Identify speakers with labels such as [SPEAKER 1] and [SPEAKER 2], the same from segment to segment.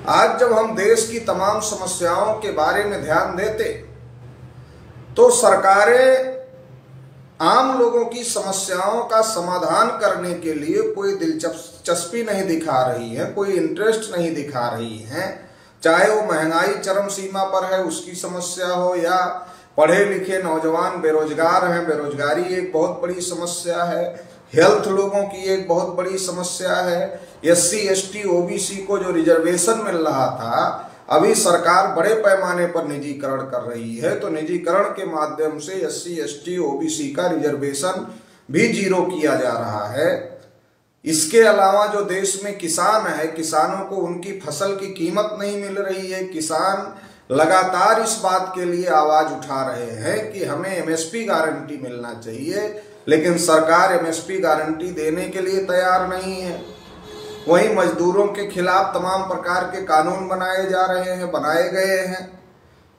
[SPEAKER 1] आज जब हम देश की तमाम समस्याओं के बारे में ध्यान देते तो सरकारें आम लोगों की समस्याओं का समाधान करने के लिए कोई दिलचस्पी नहीं दिखा रही है, कोई इंटरेस्ट नहीं दिखा रही है। चाहे वो महंगाई चरम सीमा पर है उसकी समस्या हो, या पढ़े लिखे नौजवान बेरोजगार हैं, बेरोजगारी एक बहुत बड़ी समस्या है, हेल्थ लोगों की एक बहुत बड़ी समस्या है, SC ST OBC को जो रिजर्वेशन मिल रहा था अभी सरकार बड़े पैमाने पर निजीकरण कर रही है, तो निजीकरण के माध्यम से SC ST OBC का रिजर्वेशन भी जीरो किया जा रहा है। इसके अलावा जो देश में किसान है, किसानों को उनकी फसल की कीमत नहीं मिल रही है। किसान लगातार इस बात के लिए आवाज उठा रहे हैं कि हमें MSP गारंटी मिलना चाहिए, लेकिन सरकार MSP गारंटी देने के लिए तैयार नहीं है। वहीं मजदूरों के खिलाफ तमाम प्रकार के कानून बनाए जा रहे हैं, बनाए गए हैं।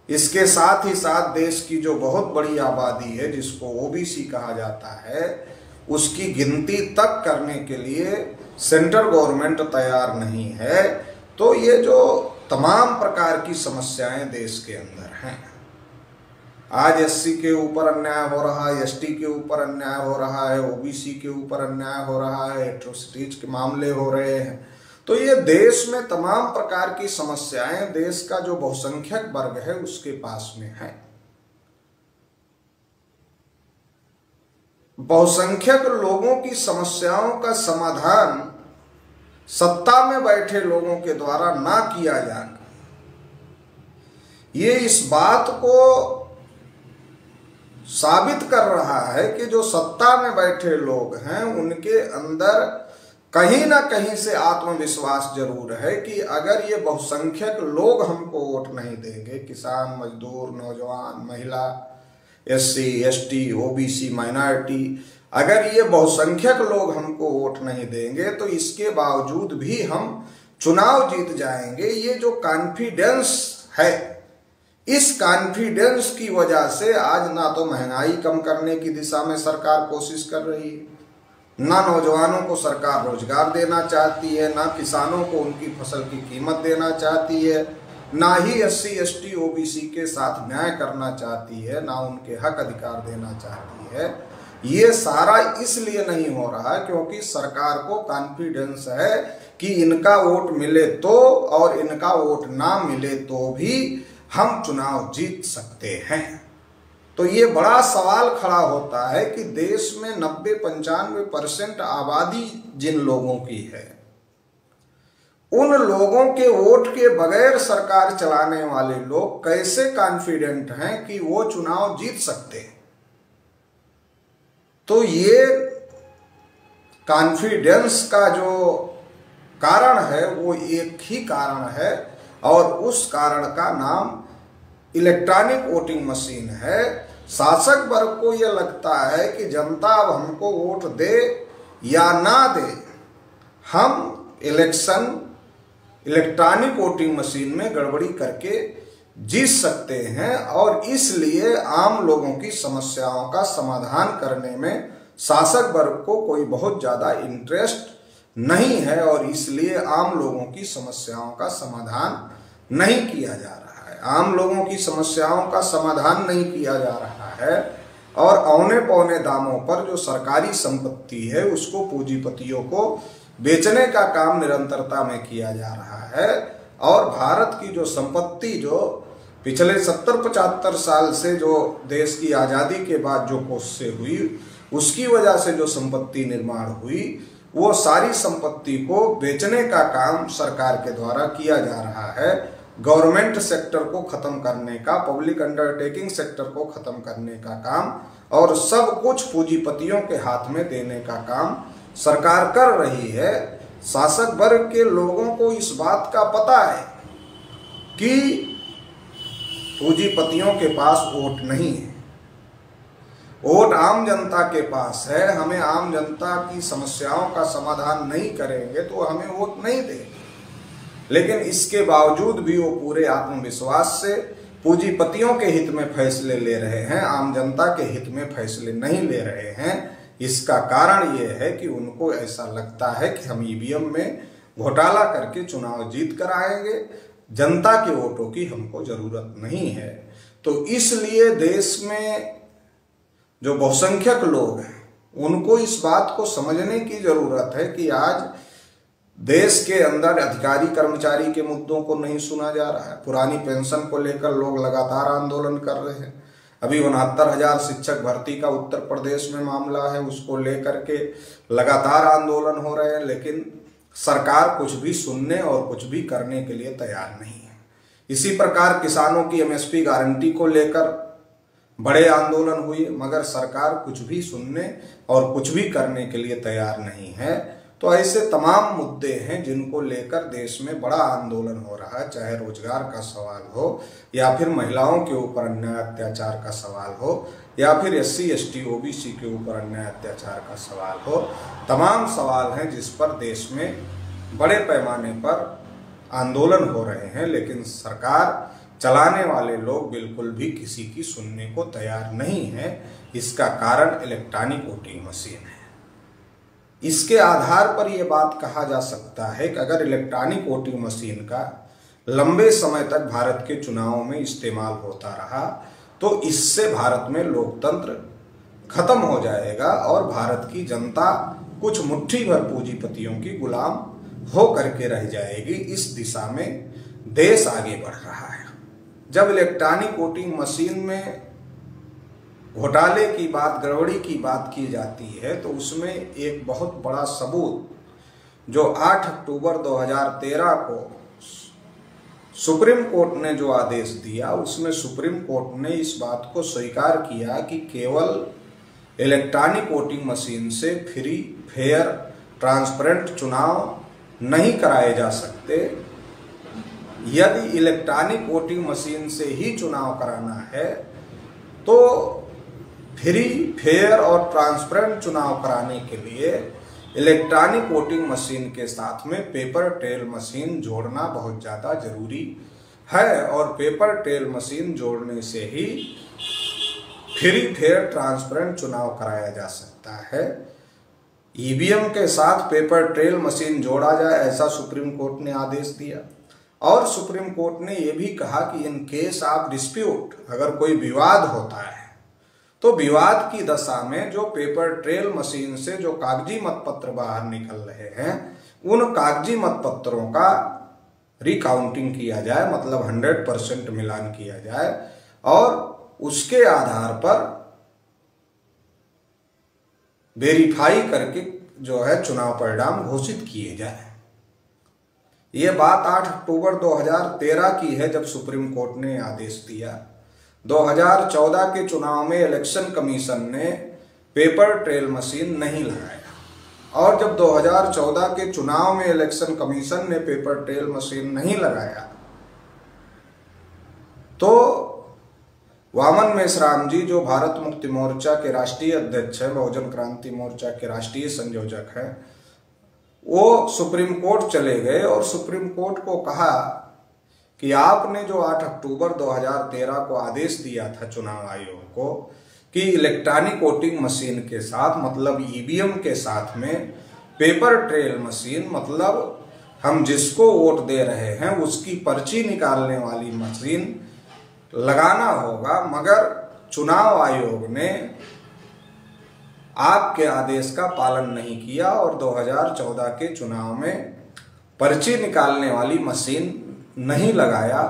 [SPEAKER 1] इसके साथ ही साथ देश की जो बहुत बड़ी आबादी है जिसको OBC कहा जाता है, उसकी गिनती तक करने के लिए सेंट्रल गवर्नमेंट तैयार नहीं है। तो ये जो तमाम प्रकार की समस्याएं देश के अंदर हैं, आज SC के ऊपर अन्याय हो रहा है, ST के ऊपर अन्याय हो रहा है, OBC के ऊपर अन्याय हो रहा है, एट्रोसिटीज के मामले हो रहे हैं। तो ये देश में तमाम प्रकार की समस्याएं देश का जो बहुसंख्यक वर्ग है उसके पास में है। बहुसंख्यक लोगों की समस्याओं का समाधान सत्ता में बैठे लोगों के द्वारा ना किया जाना, ये इस बात को साबित कर रहा है कि जो सत्ता में बैठे लोग हैं उनके अंदर कहीं ना कहीं से आत्मविश्वास जरूर है कि अगर ये बहुसंख्यक लोग हमको वोट नहीं देंगे, किसान, मजदूर, नौजवान, महिला, SC ST OBC माइनॉरिटी, अगर ये बहुसंख्यक लोग हमको वोट नहीं देंगे तो इसके बावजूद भी हम चुनाव जीत जाएंगे। ये जो कॉन्फिडेंस है, इस कॉन्फिडेंस की वजह से आज ना तो महंगाई कम करने की दिशा में सरकार कोशिश कर रही है, ना नौजवानों को सरकार रोजगार देना चाहती है, ना किसानों को उनकी फसल की कीमत देना चाहती है, ना ही SC ST OBC के साथ न्याय करना चाहती है, ना उनके हक अधिकार देना चाहती है। ये सारा इसलिए नहीं हो रहा क्योंकि सरकार को कॉन्फिडेंस है कि इनका वोट मिले तो और इनका वोट ना मिले तो भी हम चुनाव जीत सकते हैं। तो ये बड़ा सवाल खड़ा होता है कि देश में 90-95% आबादी जिन लोगों की है, उन लोगों के वोट के बगैर सरकार चलाने वाले लोग कैसे कॉन्फिडेंट हैं कि वो चुनाव जीत सकते हैं। तो ये कॉन्फिडेंस का जो कारण है वो एक ही कारण है, और उस कारण का नाम इलेक्ट्रॉनिक वोटिंग मशीन है। शासक वर्ग को यह लगता है कि जनता अब हमको वोट दे या ना दे, हम इलेक्शन इलेक्ट्रॉनिक वोटिंग मशीन में गड़बड़ी करके जीत सकते हैं, और इसलिए आम लोगों की समस्याओं का समाधान करने में शासक वर्ग को कोई बहुत ज्यादा इंटरेस्ट नहीं है, और इसलिए आम लोगों की समस्याओं का समाधान नहीं किया जा रहा है। आम लोगों की समस्याओं का समाधान नहीं किया जा रहा है, और औने पौने दामों पर जो सरकारी संपत्ति है उसको पूंजीपतियों को बेचने का काम निरंतरता में किया जा रहा है। और भारत की जो संपत्ति जो पिछले 70-75 साल से जो देश की आज़ादी के बाद जो कोशिशें हुई, उसकी वजह से जो संपत्ति निर्माण हुई, वो सारी संपत्ति को बेचने का काम सरकार के द्वारा किया जा रहा है। गवर्नमेंट सेक्टर को खत्म करने का, पब्लिक अंडरटेकिंग सेक्टर को खत्म करने का काम, और सब कुछ पूंजीपतियों के हाथ में देने का काम सरकार कर रही है। शासक वर्ग के लोगों को इस बात का पता है कि पूंजीपतियों के पास वोट नहीं है, वोट आम जनता के पास है। हमें आम जनता की समस्याओं का समाधान नहीं करेंगे तो हमें वोट नहीं देंगे। लेकिन इसके बावजूद भी वो पूरे आत्मविश्वास से पूंजीपतियों के हित में फैसले ले रहे हैं, आम जनता के हित में फैसले नहीं ले रहे हैं। इसका कारण ये है कि उनको ऐसा लगता है कि हम EVM में घोटाला करके चुनाव जीत कर आएंगे, जनता के वोटों की हमको जरूरत नहीं है। तो इसलिए देश में जो बहुसंख्यक लोग हैं उनको इस बात को समझने की जरूरत है कि आज देश के अंदर अधिकारी कर्मचारी के मुद्दों को नहीं सुना जा रहा है। पुरानी पेंशन को लेकर लोग लगातार आंदोलन कर रहे हैं। अभी 69,000 शिक्षक भर्ती का उत्तर प्रदेश में मामला है, उसको लेकर के लगातार आंदोलन हो रहे हैं, लेकिन सरकार कुछ भी सुनने और कुछ भी करने के लिए तैयार नहीं है। इसी प्रकार किसानों की एमएसपी गारंटी को लेकर बड़े आंदोलन हुए, मगर सरकार कुछ भी सुनने और कुछ भी करने के लिए तैयार नहीं है। तो ऐसे तमाम मुद्दे हैं जिनको लेकर देश में बड़ा आंदोलन हो रहा है, चाहे रोजगार का सवाल हो या फिर महिलाओं के ऊपर अन्याय अत्याचार का सवाल हो या फिर SC ST OBC के ऊपर अन्याय अत्याचार का सवाल हो। तमाम सवाल हैं जिस पर देश में बड़े पैमाने पर आंदोलन हो रहे हैं, लेकिन सरकार चलाने वाले लोग बिल्कुल भी किसी की सुनने को तैयार नहीं है। इसका कारण इलेक्ट्रॉनिक वोटिंग मशीन है। इसके आधार पर यह बात कहा जा सकता है कि अगर इलेक्ट्रॉनिक वोटिंग मशीन का लंबे समय तक भारत के चुनावों में इस्तेमाल होता रहा तो इससे भारत में लोकतंत्र खत्म हो जाएगा और भारत की जनता कुछ मुट्ठी भर पूंजीपतियों की गुलाम हो करके रह जाएगी। इस दिशा में देश आगे बढ़ रहा है। जब इलेक्ट्रॉनिक वोटिंग मशीन में घोटाले की बात, गड़बड़ी की बात की जाती है तो उसमें एक बहुत बड़ा सबूत जो 8 अक्टूबर 2013 को सुप्रीम कोर्ट ने जो आदेश दिया, उसमें सुप्रीम कोर्ट ने इस बात को स्वीकार किया कि केवल इलेक्ट्रॉनिक वोटिंग मशीन से फ्री, फेयर, ट्रांसपेरेंट चुनाव नहीं कराए जा सकते। यदि इलेक्ट्रॉनिक वोटिंग मशीन से ही चुनाव कराना है तो फ्री, फेयर और ट्रांसपेरेंट चुनाव कराने के लिए इलेक्ट्रॉनिक वोटिंग मशीन के साथ में पेपर ट्रेल मशीन जोड़ना बहुत ज़्यादा जरूरी है और पेपर ट्रेल मशीन जोड़ने से ही फ्री, फेयर, ट्रांसपेरेंट चुनाव कराया जा सकता है। EVM के साथ पेपर ट्रेल मशीन जोड़ा जाए, ऐसा सुप्रीम कोर्ट ने आदेश दिया। और सुप्रीम कोर्ट ने यह भी कहा कि इन केस ऑफ डिस्प्यूट, अगर कोई विवाद होता है तो विवाद की दशा में जो पेपर ट्रेल मशीन से जो कागजी मतपत्र बाहर निकल रहे हैं उन कागजी मतपत्रों का रिकाउंटिंग किया जाए, मतलब 100% मिलान किया जाए और उसके आधार पर वेरीफाई करके जो है चुनाव परिणाम घोषित किए जाए। ये बात 8 अक्टूबर 2013 की है जब सुप्रीम कोर्ट ने आदेश दिया। 2014 के चुनाव में इलेक्शन कमीशन ने पेपर ट्रेल मशीन नहीं लगाया और जब 2014 के चुनाव में इलेक्शन कमीशन ने पेपर ट्रेल मशीन नहीं लगाया तो वामन मेश्राम जी, जो भारत मुक्ति मोर्चा के राष्ट्रीय अध्यक्ष हैं, बहुजन क्रांति मोर्चा के राष्ट्रीय संयोजक हैं, वो सुप्रीम कोर्ट चले गए और सुप्रीम कोर्ट को कहा कि आपने जो 8 अक्टूबर 2013 को आदेश दिया था चुनाव आयोग को कि इलेक्ट्रॉनिक वोटिंग मशीन के साथ, मतलब EVM के साथ में पेपर ट्रेल मशीन, मतलब हम जिसको वोट दे रहे हैं उसकी पर्ची निकालने वाली मशीन लगाना होगा, मगर चुनाव आयोग ने आपके आदेश का पालन नहीं किया और 2014 के चुनाव में पर्ची निकालने वाली मशीन नहीं लगाया।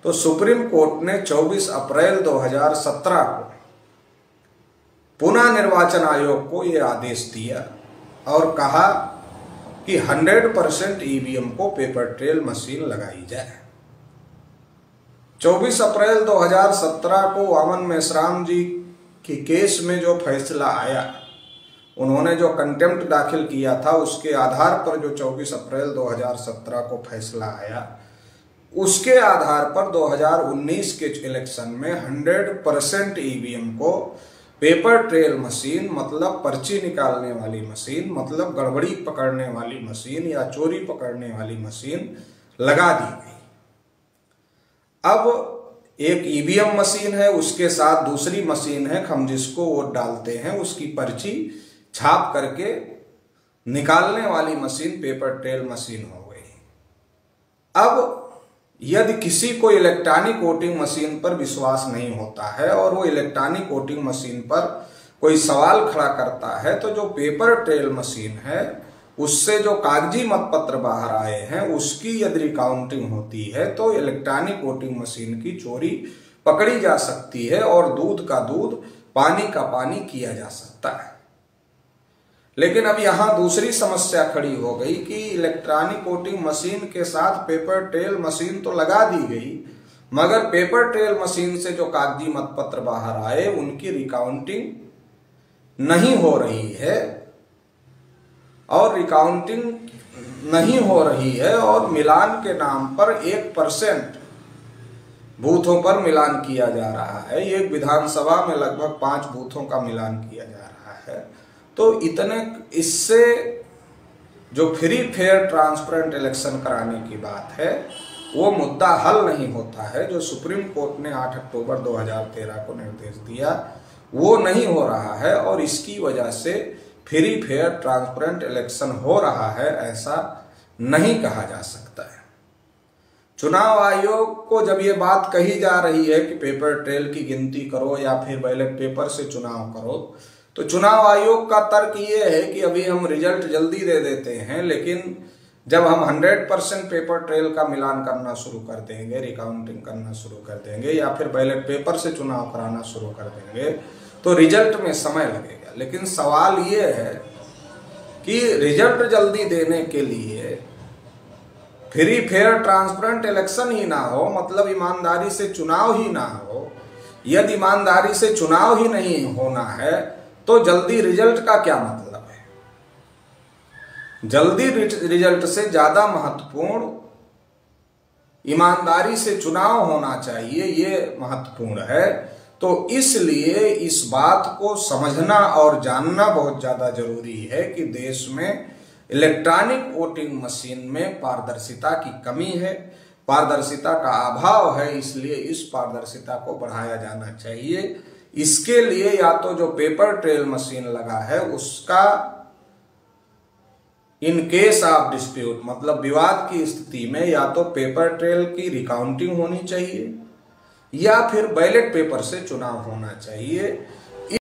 [SPEAKER 1] तो सुप्रीम कोर्ट ने 24 अप्रैल 2017 को पुनः निर्वाचन आयोग को यह आदेश दिया और कहा कि 100% EVM को पेपर ट्रेल मशीन लगाई जाए। 24 अप्रैल 2017 को वामन मेश्राम जी की केस में जो फैसला आया, उन्होंने जो कंटेम्प्ट दाखिल किया था उसके आधार पर जो 24 अप्रैल 2017 को फैसला आया, उसके आधार पर 2019 के इलेक्शन में 100% EVM को पेपर ट्रेल मशीन, मतलब पर्ची निकालने वाली मशीन, मतलब गड़बड़ी पकड़ने वाली मशीन या चोरी पकड़ने वाली मशीन लगा दी गई। अब एक EVM मशीन है, उसके साथ दूसरी मशीन है, हम जिसको वोट डालते हैं उसकी पर्ची छाप करके निकालने वाली मशीन पेपर ट्रेल मशीन हो गई। अब यदि किसी को इलेक्ट्रॉनिक वोटिंग मशीन पर विश्वास नहीं होता है और वो इलेक्ट्रॉनिक वोटिंग मशीन पर कोई सवाल खड़ा करता है, तो जो पेपर ट्रेल मशीन है उससे जो कागजी मतपत्र बाहर आए हैं उसकी यदि रिकाउंटिंग होती है तो इलेक्ट्रॉनिक वोटिंग मशीन की चोरी पकड़ी जा सकती है और दूध का दूध पानी का पानी किया जा सकता है। लेकिन अब यहां दूसरी समस्या खड़ी हो गई कि इलेक्ट्रॉनिक वोटिंग मशीन के साथ पेपर ट्रेल मशीन तो लगा दी गई, मगर पेपर ट्रेल मशीन से जो कागजी मतपत्र बाहर आए उनकी रिकाउंटिंग नहीं हो रही है और मिलान के नाम पर 1% बूथों पर मिलान किया जा रहा है। एक विधानसभा में लगभग 5 बूथों का मिलान किया जा रहा है। तो इससे जो फ्री फेयर ट्रांसपेरेंट इलेक्शन कराने की बात है वो मुद्दा हल नहीं होता है। जो सुप्रीम कोर्ट ने 8 अक्टूबर 2013 को निर्देश दिया वो नहीं हो रहा है और इसकी वजह से फ्री फेयर ट्रांसपेरेंट इलेक्शन हो रहा है ऐसा नहीं कहा जा सकता है। चुनाव आयोग को जब ये बात कही जा रही है कि पेपर ट्रेल की गिनती करो या फिर बैलेट पेपर से चुनाव करो, तो चुनाव आयोग का तर्क ये है कि अभी हम रिजल्ट जल्दी दे देते हैं, लेकिन जब हम 100% पेपर ट्रेल का मिलान करना शुरू कर देंगे, रिकाउंटिंग करना शुरू कर देंगे या फिर बैलेट पेपर से चुनाव कराना शुरू कर देंगे तो रिजल्ट में समय लगेगा। लेकिन सवाल ये है कि रिजल्ट जल्दी देने के लिए फ्री फेयर ट्रांसपेरेंट इलेक्शन ही ना हो, मतलब ईमानदारी से चुनाव ही ना हो। यदि ईमानदारी से चुनाव ही नहीं होना है तो जल्दी रिजल्ट का क्या मतलब है? जल्दी रिजल्ट से ज्यादा महत्वपूर्ण ईमानदारी से चुनाव होना चाहिए, ये महत्वपूर्ण है। तो इसलिए इस बात को समझना और जानना बहुत ज्यादा जरूरी है कि देश में इलेक्ट्रॉनिक वोटिंग मशीन में पारदर्शिता की कमी है, पारदर्शिता का अभाव है। इसलिए इस पारदर्शिता को बढ़ाया जाना चाहिए। इसके लिए या तो जो पेपर ट्रेल मशीन लगा है उसका इन केस ऑफ डिस्प्यूट, मतलब विवाद की स्थिति में, या तो पेपर ट्रेल की रिकाउंटिंग होनी चाहिए या फिर बैलेट पेपर से चुनाव होना चाहिए।